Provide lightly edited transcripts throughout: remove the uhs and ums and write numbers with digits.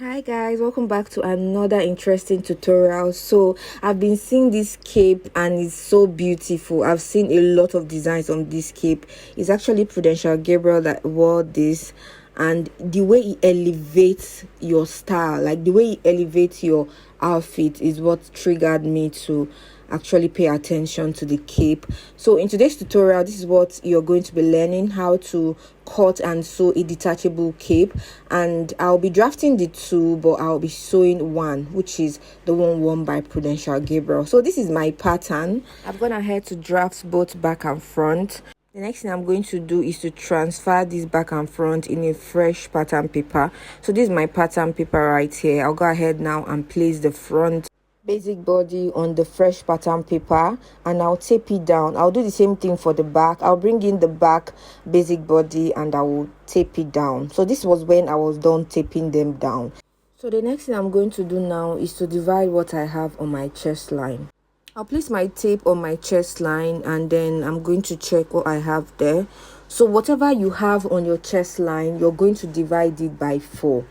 Hi guys, welcome back to another interesting tutorial. So I've been seeing this cape and it's so beautiful. I've seen a lot of designs on this cape. It's actually Prudential Gabriel that wore this, and the way it elevates your style, like the way it elevates your outfit, is what triggered me to actually pay attention to the cape. So in today's tutorial, this is what you're going to be learning: how to cut and sew a detachable cape. And I'll be drafting the two, but I'll be sewing one, which is the one worn by Prudential Gabriel. So this is my pattern. I've gone ahead to draft both back and front. The next thing I'm going to do is to transfer this back and front in a fresh pattern paper. So this is my pattern paper right here. I'll go ahead now and place the front basic body on the fresh pattern paper, and I'll tape it down. I'll do the same thing for the back. I'll bring in the back basic body and I will tape it down. So this was when I was done taping them down. So the next thing I'm going to do now is to divide what I have on my chest line. I'll place my tape on my chest line and then I'm going to check what I have there. So whatever you have on your chest line, you're going to divide it by 4.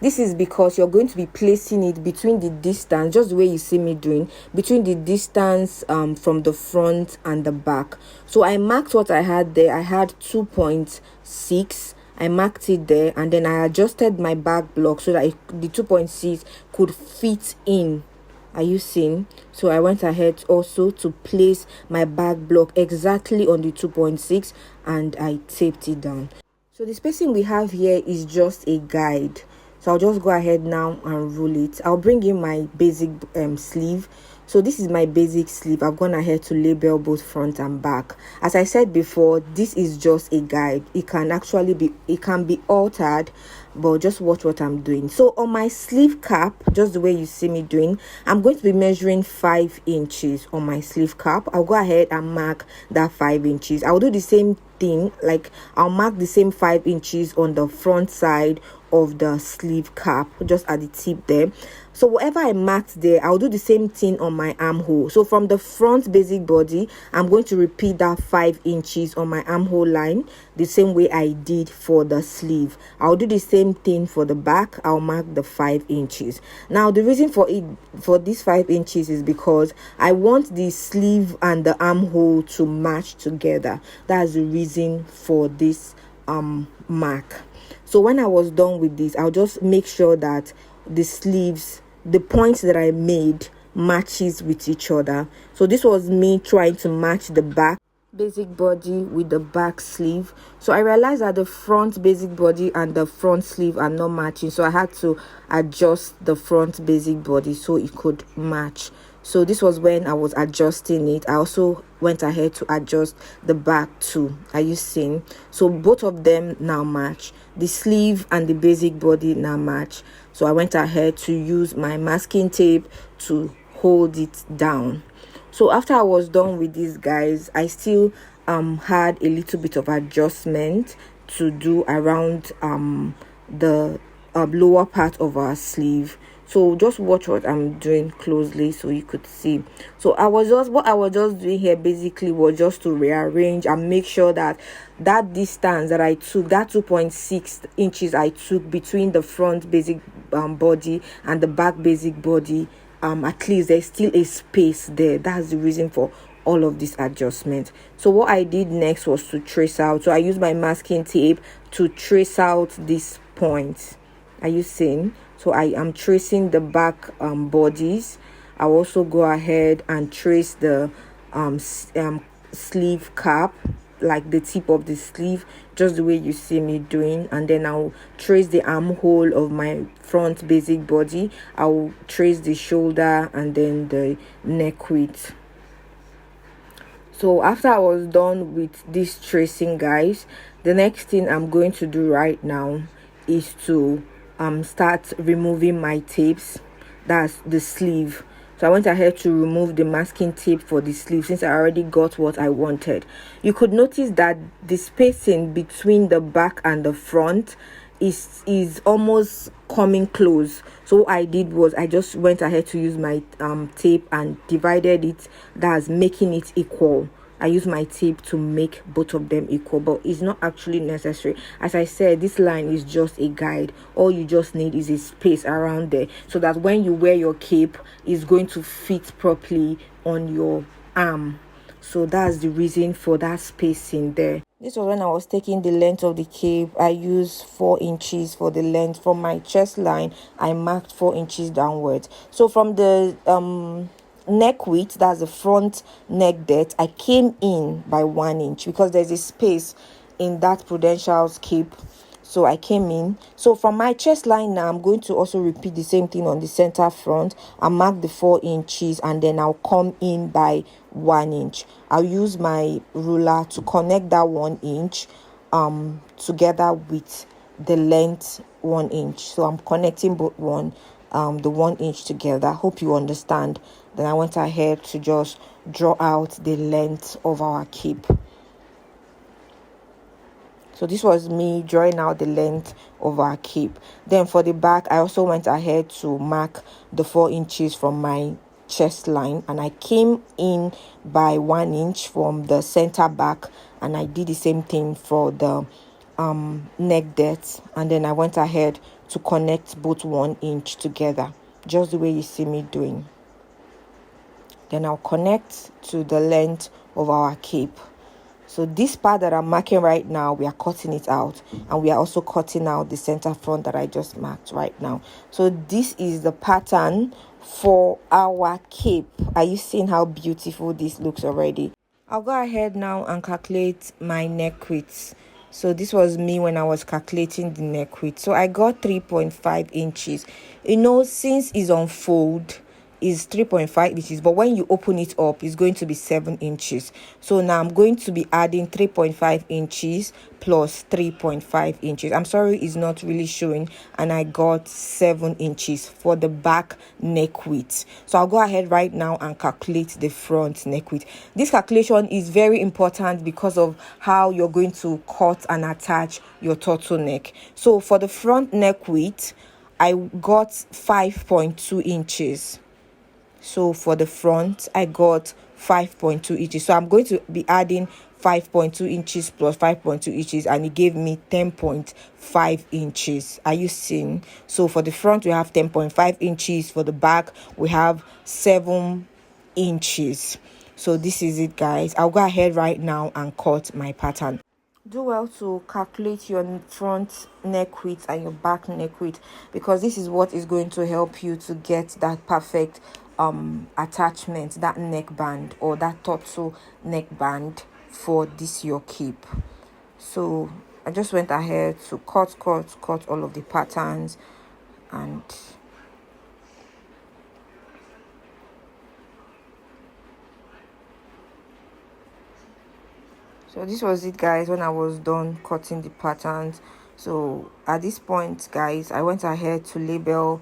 This is because you're going to be placing it between the distance, just the way you see me doing, between the distance from the front and the back. So I marked what I had there. I had 2.6. I marked it there, and then I adjusted my back block so that the 2.6 could fit in. Are you seeing? So I went ahead also to place my back block exactly on the 2.6 and I taped it down. So the spacing we have here is just a guide. So I'll just go ahead now and roll it. I'll bring in my basic sleeve. So this is my basic sleeve. I've gone ahead to label both front and back. As I said before, this is just a guide. It can be altered, but just watch what I'm doing. So on my sleeve cap, just the way you see me doing, I'm going to be measuring 5 inches on my sleeve cap. I'll go ahead and mark that 5 inches. I'll do the same thing, like I'll mark the same 5 inches on the front side of the sleeve cap, just at the tip there. So whatever I marked there, I'll do the same thing on my armhole. So from the front basic body, I'm going to repeat that 5 inches on my armhole line the same way I did for the sleeve. I'll do the same thing for the back. I'll mark the 5 inches. Now the reason for this 5 inches is because I want the sleeve and the armhole to match together. That's the reason for this mark. So when I was done with this, I'll just make sure that the sleeves, the points that I made, matches with each other. So this was me trying to match the back basic body with the back sleeve. So I realized that the front basic body and the front sleeve are not matching, so I had to adjust the front basic body so it could match. So this was when I was adjusting it. I also went ahead to adjust the back too. Are you seeing? So both of them now match. The sleeve and the basic body now match. So I went ahead to use my masking tape to hold it down. So after I was done with these guys, I still had a little bit of adjustment to do around the lower part of our sleeve. So just watch what I'm doing closely so you could see. So what I was just doing here basically was just to rearrange and make sure that that distance that I took, that 2.6 inches I took between the front basic body and the back basic body, at least there's still a space there. That's the reason for all of this adjustment. So what I did next was to trace out. So I used my masking tape to trace out these points. Are you seeing? So I am tracing the back bodies. I'll also go ahead and trace the sleeve cap, like the tip of the sleeve, just the way you see me doing. And then I'll trace the armhole of my front basic body. I'll trace the shoulder and then the neck width. So after I was done with this tracing, guys, the next thing I'm going to do right now is to start removing my tapes. That's the sleeve. So I went ahead to remove the masking tape for the sleeve since I already got what I wanted. You could notice that the spacing between the back and the front is almost coming close. So what I did was I just went ahead to use my tape and divided it. That's making it equal. I use my tape to make both of them equal, but it's not actually necessary. As I said, this line is just a guide. All you just need is a space around there so that when you wear your cape, it's going to fit properly on your arm. So that's the reason for that spacing there. This was when I was taking the length of the cape. I used 4 inches for the length. From my chest line, I marked 4 inches downwards. So from the neck width, that's the front neck depth, I came in by 1 inch because there's a space in that Prudential's cape. So I came in. So from my chest line now, I'm going to also repeat the same thing on the center front. I mark the 4 inches and then I'll come in by 1 inch. I'll use my ruler to connect that 1 inch together with the length 1 inch. So I'm connecting both the 1 inch together. Hope you understand. Then I went ahead to just draw out the length of our cape. So this was me drawing out the length of our cape. Then for the back, I also went ahead to mark the 4 inches from my chest line, and I came in by 1 inch from the center back, and I did the same thing for the neck depth, and then I went ahead to connect both 1 inch together, just the way you see me doing. Then I'll connect to the length of our cape. So this part that I'm marking right now, we are cutting it out, and we are also cutting out the center front that I just marked right now. So this is the pattern for our cape. Are you seeing how beautiful this looks already? I'll go ahead now and calculate my neck width. So this was me when I was calculating the neck width. So I got 3.5 inches. Since it's on fold, is 3.5 inches, but when you open it up, it's going to be 7 inches. So now I'm going to be adding 3.5 inches plus 3.5 inches. I'm sorry, it's not really showing, and I got 7 inches for the back neck width. So I'll go ahead right now and calculate the front neck width. This calculation is very important because of how you're going to cut and attach your turtleneck. So for the front neck width, I got 5.2 inches. So for the front, I got 5.2 inches. So I'm going to be adding 5.2 inches plus 5.2 inches, and it gave me 10.5 inches. Are you seeing? So for the front, we have 10.5 inches. For the back, we have 7 inches. So this is it, guys. I'll go ahead right now and cut my pattern. Do well to calculate your front neck width and your back neck width, because this is what is going to help you to get that perfect attachment, that neck band or that turtle neck band for this your cape. So I just went ahead to cut all of the patterns, and so this was it, guys, when I was done cutting the patterns. So at this point, guys, I went ahead to label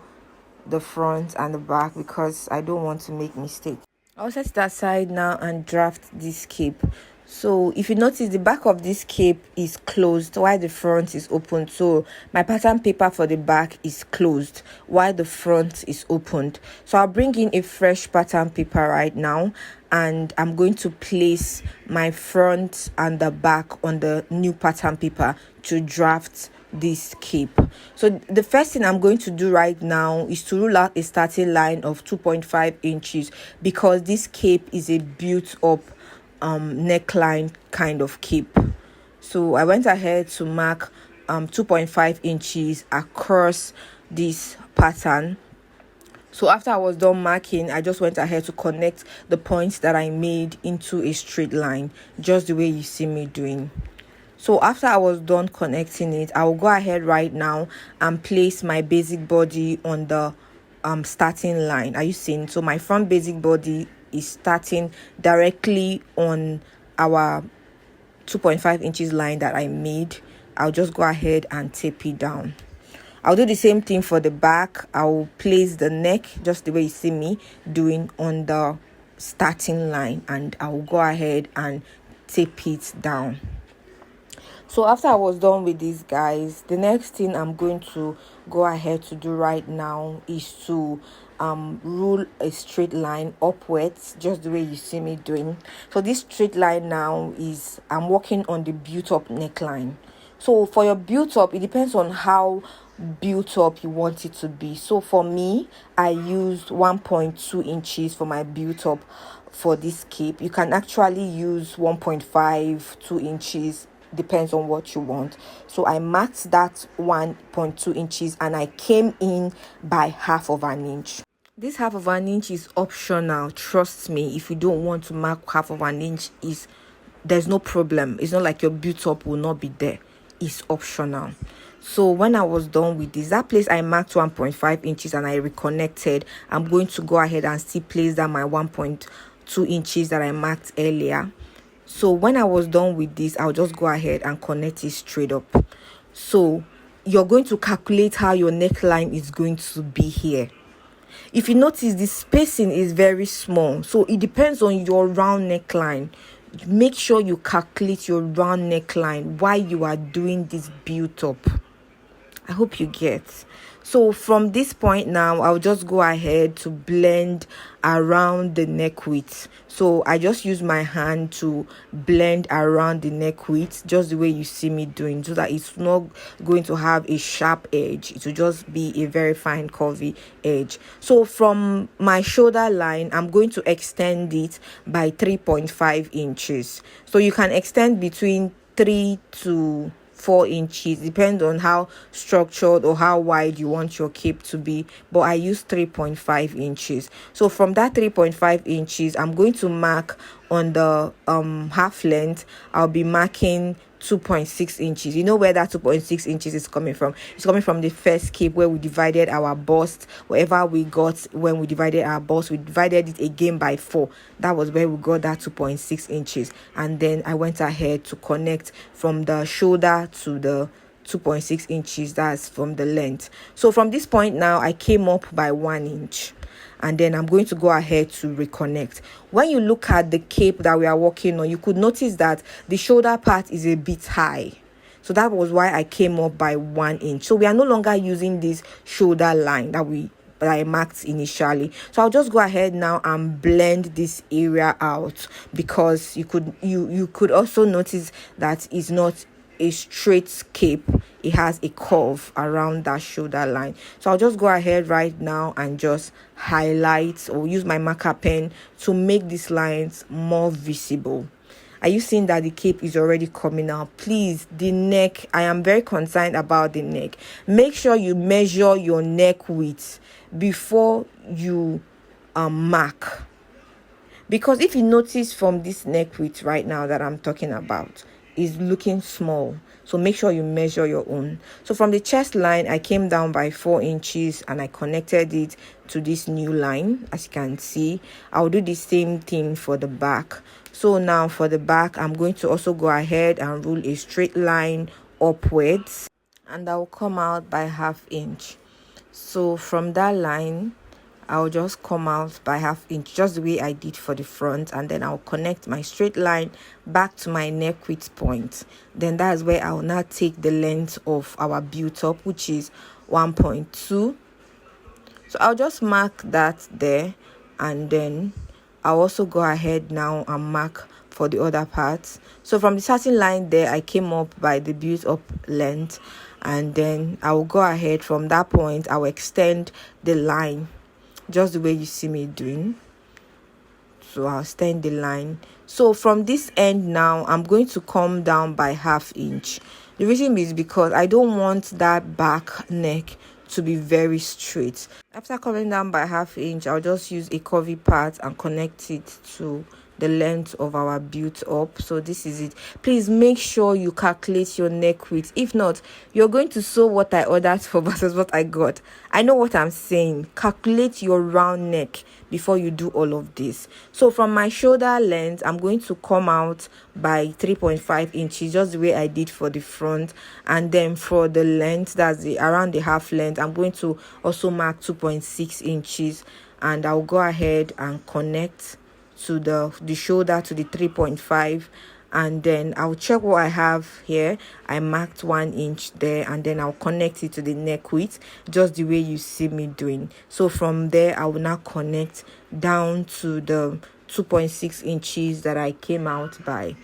the front and the back because I don't want to make mistakes. I'll set it aside now and draft this cape. So if you notice, the back of this cape is closed while the front is open. So my pattern paper for the back is closed while the front is opened. So I'll bring in a fresh pattern paper right now, and I'm going to place my front and the back on the new pattern paper to draft this cape. So the first thing I'm going to do right now is to rule out a starting line of 2.5 inches because this cape is a built up neckline kind of cape. So I went ahead to mark 2.5 inches across this pattern. So after I was done marking, I just went ahead to connect the points that I made into a straight line, just the way you see me doing. So after I was done connecting it, I will go ahead right now and place my basic body on the starting line. Are you seeing? So my front basic body is starting directly on our 2.5 inches line that I made. I'll just go ahead and tape it down. I'll do the same thing for the back. I'll place the neck just the way you see me doing on the starting line, and I'll go ahead and tape it down. So after I was done with these guys, the next thing I'm going to go ahead to do right now is to rule a straight line upwards, just the way you see me doing. So this straight line now is, I'm working on the built up neckline. So for your built up, it depends on how built up you want it to be. So for me, I used 1.2 inches for my built up for this cape. You can actually use 1.5, 2 inches, depends on what you want. So I marked that 1.2 inches and I came in by half of an inch. This half of an inch is optional. Trust me, if you don't want to mark half of an inch, is there's no problem. It's not like your built up will not be there. It's optional. So when I was done with this, that place I marked 1.5 inches and I reconnected. I'm going to go ahead and still place down my 1.2 inches that I marked earlier. So when I was done with this, I'll just go ahead and connect it straight up. So you're going to calculate how your neckline is going to be here. If you notice, the spacing is very small, so it depends on your round neckline. Make sure you calculate your round neckline while you are doing this build up. I hope you get. So from this point now, I'll just go ahead to blend around the neck width. So I just use my hand to blend around the neck width, just the way you see me doing, so that it's not going to have a sharp edge. It will just be a very fine curvy edge. So from my shoulder line, I'm going to extend it by 3.5 inches. So you can extend between 3 to 4 inches, depends on how structured or how wide you want your cape to be, but I use 3.5 inches. So from that 3.5 inches, I'm going to mark on the half length. I'll be marking 2.6 inches. You know where that 2.6 inches is coming from? It's coming from the first cape where we divided our bust. Whatever we got when we divided our bust, we divided it again by 4. That was where we got that 2.6 inches. And then I went ahead to connect from the shoulder to the 2.6 inches. That's from the length. So from this point now, I came up by 1 inch. And then I'm going to go ahead to reconnect. When you look at the cape that we are working on, you could notice that the shoulder part is a bit high. So that was why I came up by 1 inch. So we are no longer using this shoulder line that I marked initially. So I'll just go ahead now and blend this area out, because you could also notice that it's not a straight cape. It has a curve around that shoulder line. So I'll just go ahead right now and just highlight or use my marker pen to make these lines more visible. Are you seeing that the cape is already coming out? Please, the neck, I am very concerned about the neck. Make sure you measure your neck width before you mark, because if you notice from this neck width right now that I'm talking about, is looking small. So make sure you measure your own. So from the chest line, I came down by 4 inches and I connected it to this new line. As you can see, I'll do the same thing for the back. So now for the back, I'm going to also go ahead and rule a straight line upwards, and I'll come out by ½ inch. So from that line, I'll just come out by ½ inch, just the way I did for the front, and then I'll connect my straight line back to my neck width point. Then that's where I'll now take the length of our built up, which is 1.2. So I'll just mark that there, and then I'll also go ahead now and mark for the other parts. So from the starting line there, I came up by the built up length, and then I will go ahead from that point. I'll extend the line just the way you see me doing. So I'll extend the line. So from this end now, I'm going to come down by ½ inch. The reason is because I don't want that back neck to be very straight. After coming down by ½ inch, I'll just use a curvy part and connect it to the length of our built up. So this is it. Please make sure you calculate your neck width. If not, you're going to sew what I ordered for versus what I got. I know what I'm saying. Calculate your round neck before you do all of this. So from my shoulder length, I'm going to come out by 3.5 inches, just the way I did for the front. And then for the length, that's around the half length, I'm going to also mark 2.6 inches, and I'll go ahead and connect to the shoulder to the 3.5, and then I'll check what I have here. I marked 1 inch there, and then I'll connect it to the neck width just the way you see me doing. So from there I will now connect down to the 2.6 inches that I came out by.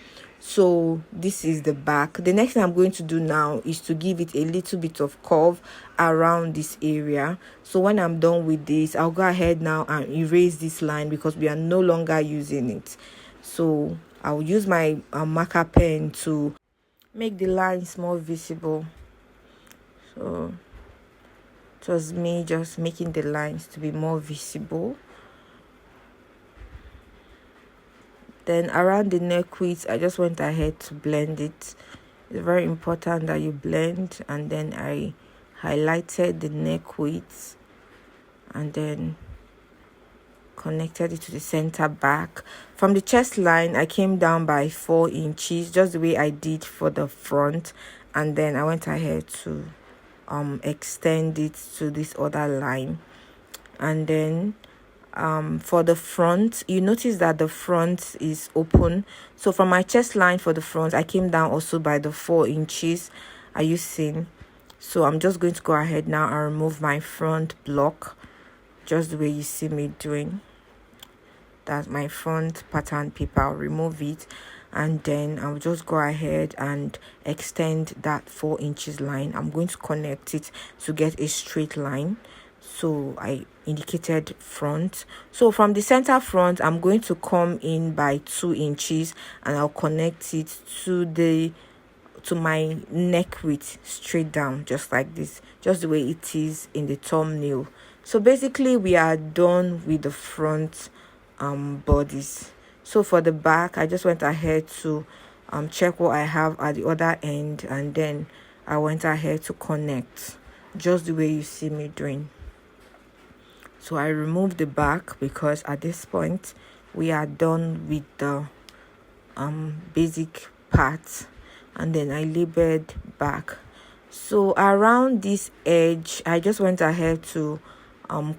So this is the back. The next thing I'm going to do now is to give it a little bit of curve around this area. So when I'm done with this, I'll go ahead now and erase this line because we are no longer using it. So I'll use my marker pen to make the lines more visible. So it was me just making the lines to be more visible. Then around the neck width, I just went ahead to blend it. It's very important that you blend. And then I highlighted the neck width and then connected it to the center back. From the chest line, I came down by 4 inches, just the way I did for the front. And then I went ahead to extend it to this other line. And then for the front, you notice that the front is open. So from my chest line for the front, I came down also by the 4 inches. Are you seeing? So I'm just going to go ahead now and remove my front block just the way you see me doing. That's my front pattern paper. I'll remove it, and then I'll just go ahead and extend that 4 inches line. I'm going to connect it to get a straight line. So I indicated front. So from the center front, I'm going to come in by 2 inches and I'll connect it to my neck width straight down, just like this, just the way it is in the thumbnail. So basically we are done with the front bodies. So for the back, I just went ahead to check what I have at the other end, and then I went ahead to connect just the way you see me doing. So I removed the back because at this point we are done with the basic part, and then I labeled back. So around this edge, I just went ahead to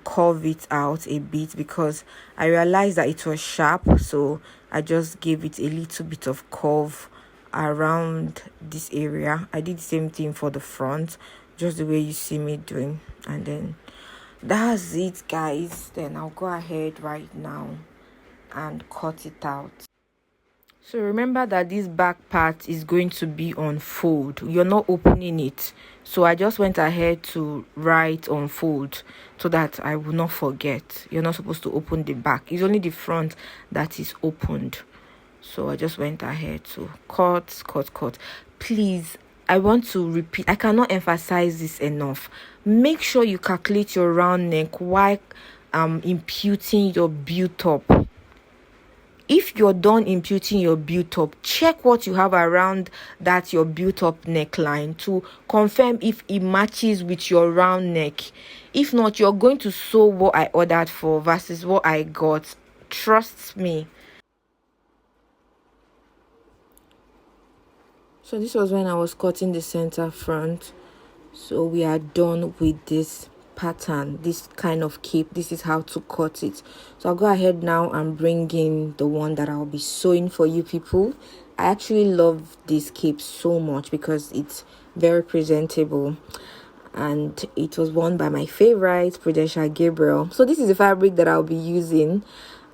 curve it out a bit because I realized that it was sharp, so I just gave it a little bit of curve around this area. I did the same thing for the front, just the way you see me doing, and then that's it, guys. Then I'll go ahead right now and cut it out. So remember that this back part is going to be on fold. You're not opening it. So I just went ahead to write on fold so that I will not forget. You're not supposed to open the back. It's only the front that is opened. So I just went ahead to cut. Please, I want to repeat. I cannot emphasize this enough. Make sure you calculate your round neck while imputing your build-up. If you're done imputing your build-up, check what you have around that your built-up neckline to confirm if it matches with your round neck. If not, you're going to sew what I ordered for versus what I got. Trust me. So this was when I was cutting the center front. So we are done with this pattern, this kind of cape. This is how to cut it. So I'll go ahead now and bring in the one that I'll be sewing for you people. I actually love this cape so much because it's very presentable, and it was worn by my favorite Prudential Gabriel. So this is the fabric that I'll be using.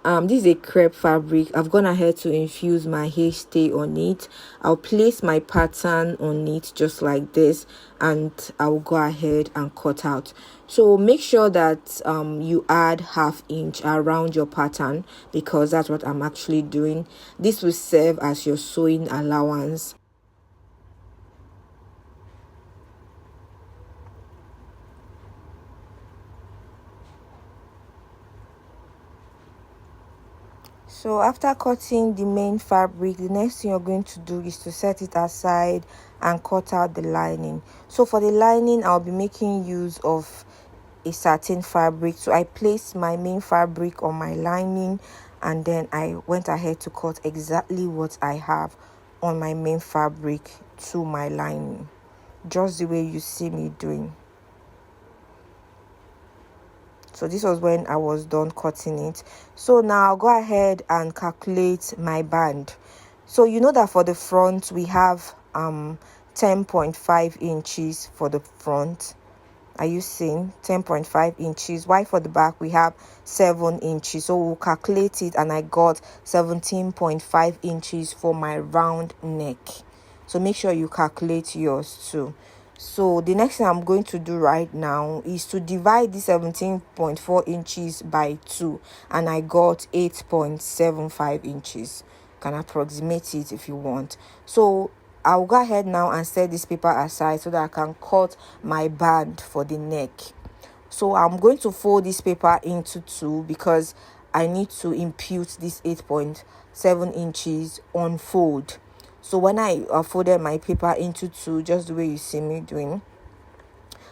This is a crepe fabric. I've gone ahead to infuse my hair stay on it. I'll place my pattern on it just like this, and I'll go ahead and cut out. So make sure that you add 1/2 inch around your pattern because that's what I'm actually doing. This will serve as your sewing allowance. So after cutting the main fabric, the next thing you're going to do is to set it aside and cut out the lining. So for the lining, I'll be making use of a satin fabric. So I placed my main fabric on my lining, and then I went ahead to cut exactly what I have on my main fabric to my lining, just the way you see me doing. So this was when I was done cutting it. So now I'll go ahead and calculate my band. So you know that for the front we have 10.5 inches for the front. Are you seeing 10.5 inches? Why for the back we have 7 inches? So we'll calculate it, and I got 17.5 inches for my round neck. So make sure you calculate yours too. So the next thing I'm going to do right now is to divide the 17.4 inches by 2, and I got 8.75 inches. Can approximate it if you want. So I'll go ahead now and set this paper aside so that I can cut my band for the neck. So I'm going to fold this paper into 2 because I need to impute this 8.7 inches on fold. So when I folded my paper into 2, just the way you see me doing,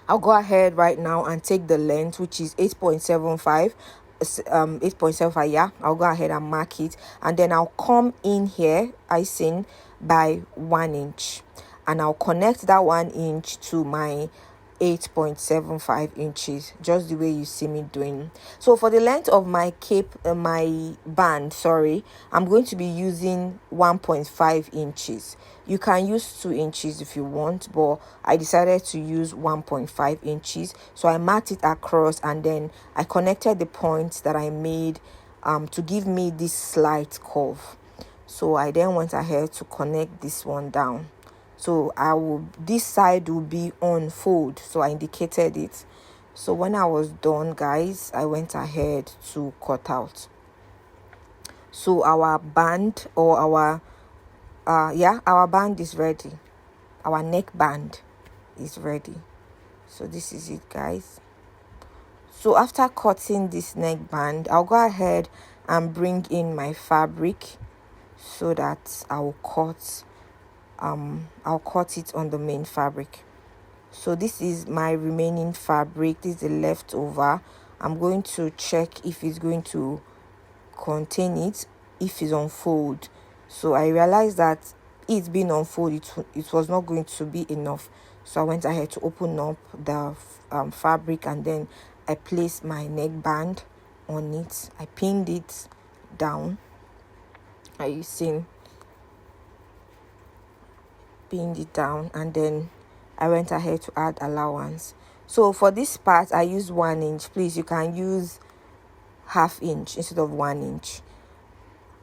I'll go ahead right now and take the length, which is 8.75. 8.75, yeah. I'll go ahead and mark it, and then I'll come in here, icing, by 1 inch, and I'll connect that 1 inch to my 8.75 inches, just the way you see me doing. So for the length of my cape, my band, sorry, I'm going to be using 1.5 inches. You can use 2 inches if you want, but I decided to use 1.5 inches. So I marked it across, and then I connected the points that I made to give me this slight curve. So I then went ahead to connect this one down. So this side will be on fold, so I indicated it. So when I was done, guys, I went ahead to cut out. So our band, or our band is ready. Our neck band is ready. So this is it, guys. So after cutting this neck band, I'll go ahead and bring in my fabric so that I'll cut it on the main fabric. So this is my remaining fabric. This is the leftover. I'm going to check if it's going to contain it, if it's on fold. So I realized that it being on fold, it was not going to be enough. So I went ahead to open up the fabric, and then I placed my neck band on it. I pinned it down. Are you seeing? Pinned it down, and then I went ahead to add allowance. So for this part I used 1 inch. Please, you can use ½ inch instead of 1 inch.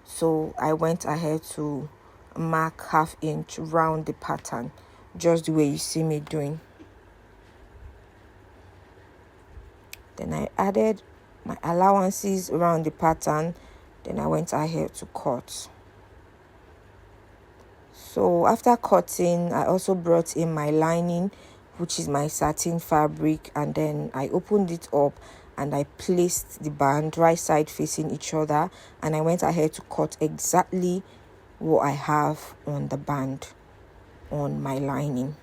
So I went ahead to mark ½ inch round the pattern, just the way you see me doing. Then I added my allowances around the pattern. Then I went ahead to cut. So after cutting, I also brought in my lining, which is my satin fabric, and then I opened it up and I placed the band right side facing each other, and I went ahead to cut exactly what I have on the band on my lining.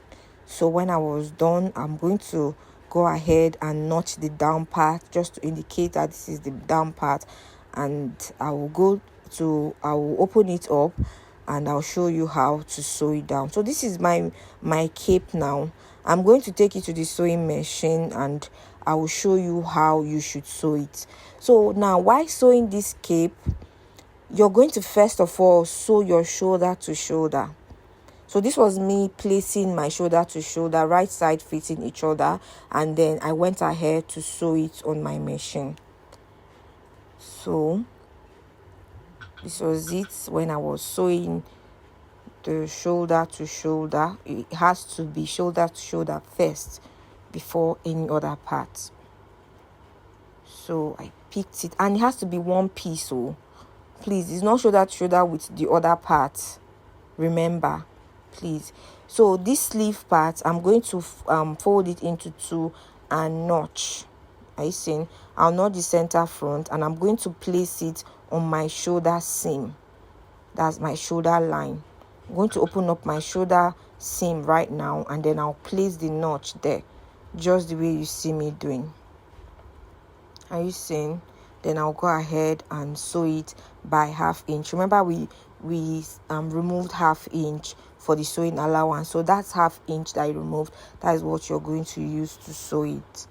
So when I was done, I'm going to go ahead and notch the down part just to indicate that this is the down part, and I will open it up and I'll show you how to sew it down. So this is my cape now. I'm going to take it to the sewing machine and I will show you how you should sew it. So now, while sewing this cape, you're going to first of all sew your shoulder to shoulder. So this was me placing my shoulder to shoulder, right side fitting each other, and then I went ahead to sew it on my machine. So this was it when I was sewing the shoulder to shoulder. It has to be shoulder to shoulder first before any other part. So I picked it, and it has to be one piece. So please, it's not shoulder to shoulder with the other part. Remember, please. So this sleeve part, I'm going to fold it into 2 and notch. Are you seeing? I'll notch the center front, and I'm going to place it on my shoulder seam. That's my shoulder line. I'm going to open up my shoulder seam right now, and then I'll place the notch there, just the way you see me doing. Are you seeing? Then I'll go ahead and sew it by ½ inch. Remember, we removed ½ inch for the sewing allowance, so that's ½ inch that I removed. That is what you're going to use to sew it.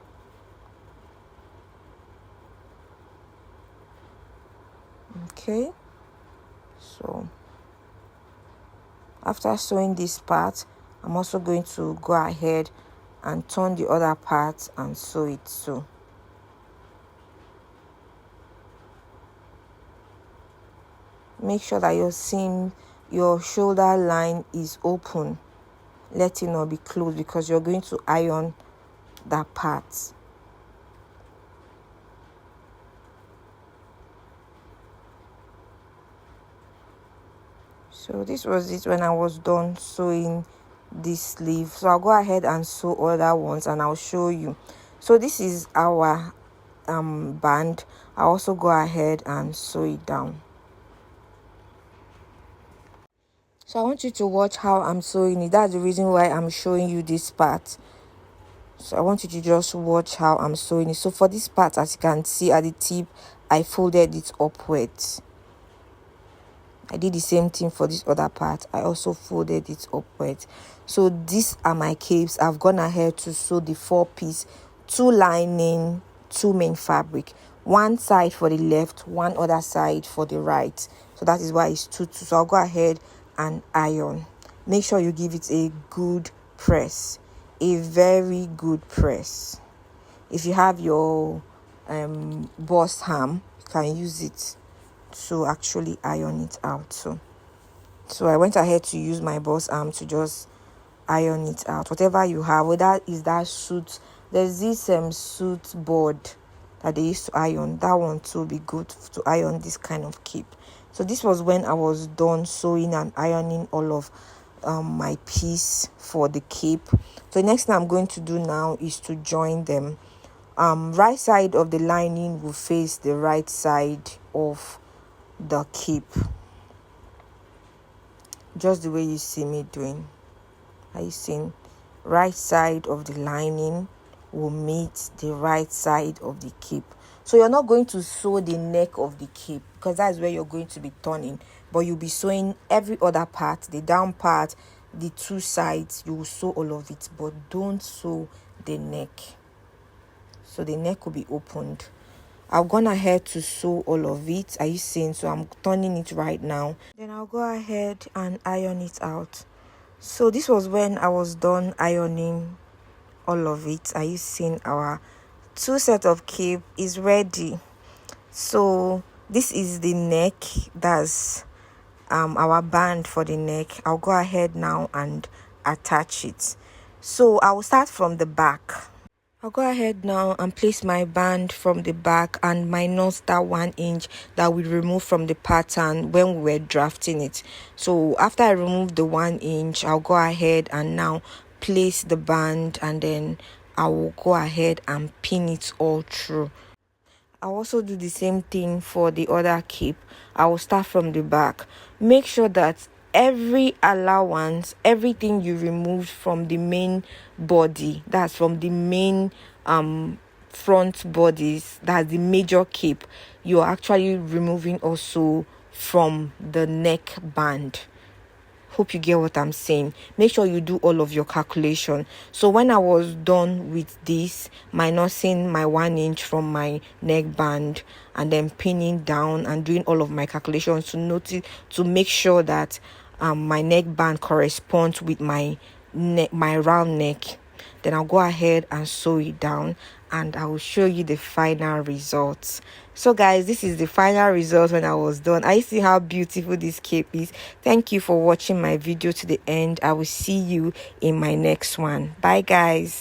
Okay, so After sewing this part, I'm also going to go ahead and turn the other part and sew it too. Make sure that your shoulder line is open. Let it not be closed because you're going to iron that part. So this was it when I was done sewing this sleeve. So I'll go ahead and sew other ones and I'll show you. So this is our band. I'll also go ahead and sew it down. So I want you to watch how I'm sewing it. That's the reason why I'm showing you this part. So I want you to just watch how I'm sewing it. So for this part, as you can see at the tip, I folded it upwards. I did the same thing for this other part. I also folded it upwards. So these are my capes. I've gone ahead to sew the 4-piece, 2 lining, 2 main fabric. One side for the left, one other side for the right. So that is why it's 2. So I'll go ahead and iron. Make sure you give it a good press, a very good press. If you have your boss ham, you can use it to actually iron it out. So I went ahead to use my boss arm to just iron it out. Whatever you have, whether is that suit, there's this suit board that they used to iron. That one too be good to iron this kind of cape. So this was when I was done sewing and ironing all of my piece for the cape. So the next thing I'm going to do now is to join them. Right side of the lining will face the right side of the cape, just the way you see me doing. Are you seeing? Right side of the lining will meet the right side of the cape. So you're not going to sew the neck of the cape because that's where you're going to be turning, but you'll be sewing every other part, the down part, the 2 sides. You will sew all of it, but don't sew the neck. So the neck will be opened. I've gone ahead to sew all of it. Are you seeing? So I'm turning it right now. Then I'll go ahead and iron it out. So this was when I was done ironing all of it. Are you seeing? Our 2 set of cape is ready. So this is the neck. That's our band for the neck. I'll go ahead now and attach it. So I will start from the back. I'll go ahead now and place my band from the back and minus that 1 inch that we removed from the pattern when we were drafting it. So after I remove the 1 inch, I'll go ahead and now place the band, and then I will go ahead and pin it all through. I'll also do the same thing for the other cape. I will start from the back. Make sure that every allowance, everything you removed from the main body, that's from the main front bodies, that's the major cape, you're actually removing also from the neck band. Hope you get what I'm saying. Make sure you do all of your calculation. So when I was done with this, minusing my 1 inch from my neck band and then pinning down and doing all of my calculations to make sure that my neck band corresponds with my round neck, then I'll go ahead and sew it down and I will show you the final results. So guys, this is the final result when I was done. I see how beautiful this cape is. Thank you for watching my video to the end. I will see you in my next one. Bye guys.